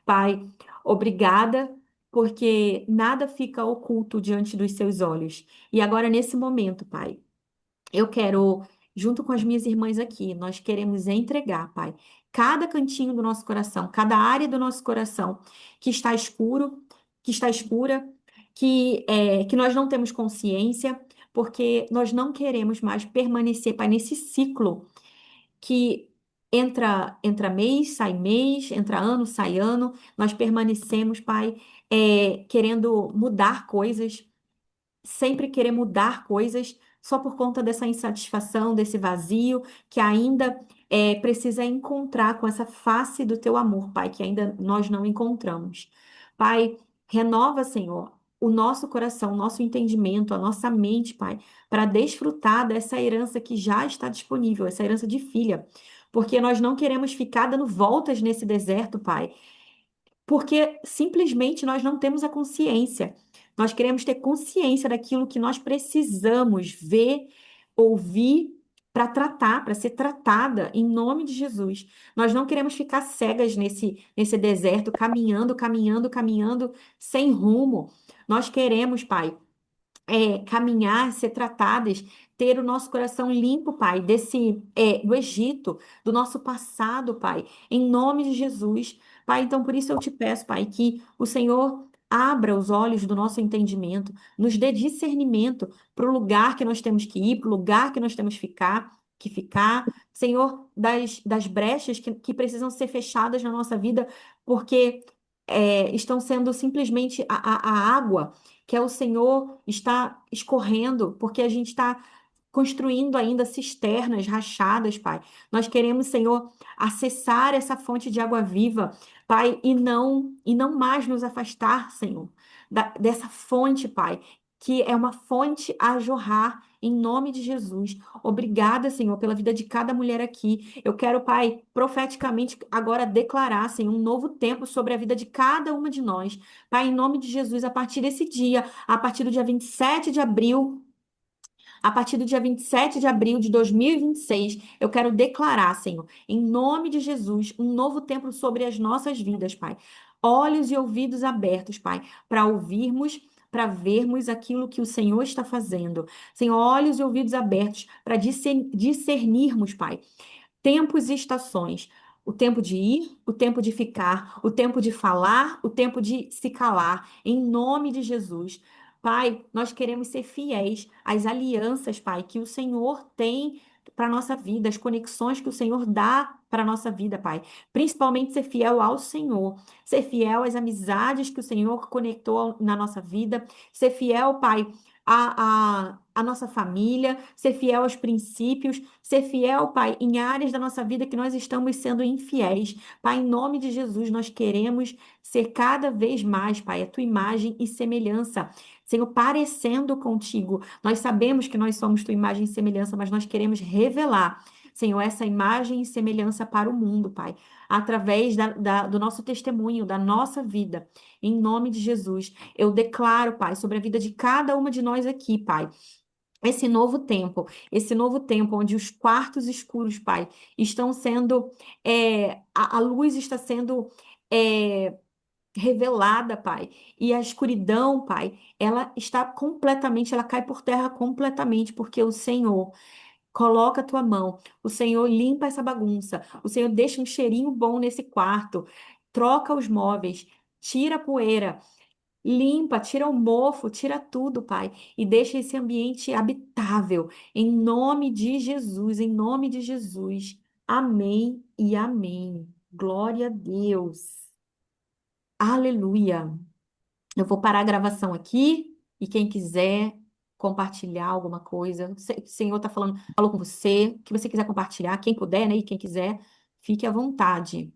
S1: Pai, obrigada, porque nada fica oculto diante dos seus olhos. E agora, nesse momento, Pai. Eu quero. junto com as minhas irmãs aqui, nós queremos entregar, Pai, cada cantinho do nosso coração, cada área do nosso coração que está escuro, que está escura, que nós não temos consciência, porque nós não queremos mais permanecer, Pai, nesse ciclo que entra mês, entra ano, sai ano, nós permanecemos, Pai, querendo mudar coisas, sempre querer mudar coisas só por conta dessa insatisfação, desse vazio que ainda precisa encontrar com essa face do teu amor, Pai, que ainda nós não encontramos. Pai, renova, Senhor, o nosso coração, o nosso entendimento, a nossa mente, Pai, para desfrutar dessa herança que já está disponível, essa herança de filha. Porque nós não queremos ficar dando voltas nesse deserto, Pai, porque simplesmente nós não temos a consciência. Nós queremos ter consciência daquilo que nós precisamos ver, ouvir para tratar, para ser tratada em nome de Jesus. Nós não queremos ficar cegas nesse deserto, caminhando, caminhando, caminhando sem rumo. Nós queremos, Pai, caminhar, ser tratadas, ter o nosso coração limpo, Pai, do Egito, do nosso passado, Pai, em nome de Jesus. Pai, então por isso eu te peço, Pai, que o Senhor abra os olhos do nosso entendimento, nos dê discernimento para o lugar que nós temos que ir, para o lugar que nós temos que ficar, Senhor, das brechas que precisam ser fechadas na nossa vida, porque estão sendo simplesmente a água que é o Senhor está escorrendo, porque a gente está construindo ainda cisternas rachadas, Pai. Nós queremos, Senhor, acessar essa fonte de água viva, Pai, e não mais nos afastar, Senhor, dessa fonte, Pai, que é uma fonte a jorrar. Em nome de Jesus. Obrigada, Senhor, pela vida de cada mulher aqui. Eu quero, Pai, profeticamente agora declarar, Senhor, um novo tempo sobre a vida de cada uma de nós. Pai, em nome de Jesus, a partir desse dia, a partir do dia 27 de abril, a partir do dia 27 de abril de 2026, eu quero declarar, Senhor, em nome de Jesus, um novo tempo sobre as nossas vidas, Pai. Olhos e ouvidos abertos, Pai, para ouvirmos, para vermos aquilo que o Senhor está fazendo. Senhor, olhos e ouvidos abertos para discernirmos, Pai, tempos e estações. O tempo de ir, o tempo de ficar, o tempo de falar, o tempo de se calar, em nome de Jesus. Pai, nós queremos ser fiéis às alianças, Pai, que o Senhor tem para a nossa vida, as conexões que o Senhor dá para a nossa vida, Pai. Principalmente ser fiel ao Senhor, ser fiel às amizades que o Senhor conectou na nossa vida, ser fiel, Pai, à nossa família, ser fiel aos princípios, ser fiel, Pai, em áreas da nossa vida que nós estamos sendo infiéis. Pai, em nome de Jesus, nós queremos ser cada vez mais, Pai, a tua imagem e semelhança. Senhor, parecendo contigo. Nós sabemos que nós somos tua imagem e semelhança, mas nós queremos revelar, Senhor, essa imagem e semelhança para o mundo, Pai, através do nosso testemunho, da nossa vida. Em nome de Jesus, eu declaro, Pai, sobre a vida de cada uma de nós aqui, Pai. Esse novo tempo onde os quartos escuros, Pai, estão sendo, a luz está sendo é, revelada, Pai, e a escuridão, Pai, ela cai por terra completamente, porque o Senhor coloca a tua mão, o Senhor limpa essa bagunça, o Senhor deixa um cheirinho bom nesse quarto, troca os móveis, tira a poeira. Limpa, tira o mofo, tira tudo, Pai, e deixa esse ambiente habitável. Em nome de Jesus, em nome de Jesus. Amém e amém. Glória a Deus. Aleluia. Eu vou parar a gravação aqui e quem quiser compartilhar alguma coisa, o Senhor está falando, falou com você, o que você quiser compartilhar, quem puder, né, e quem quiser, fique à vontade.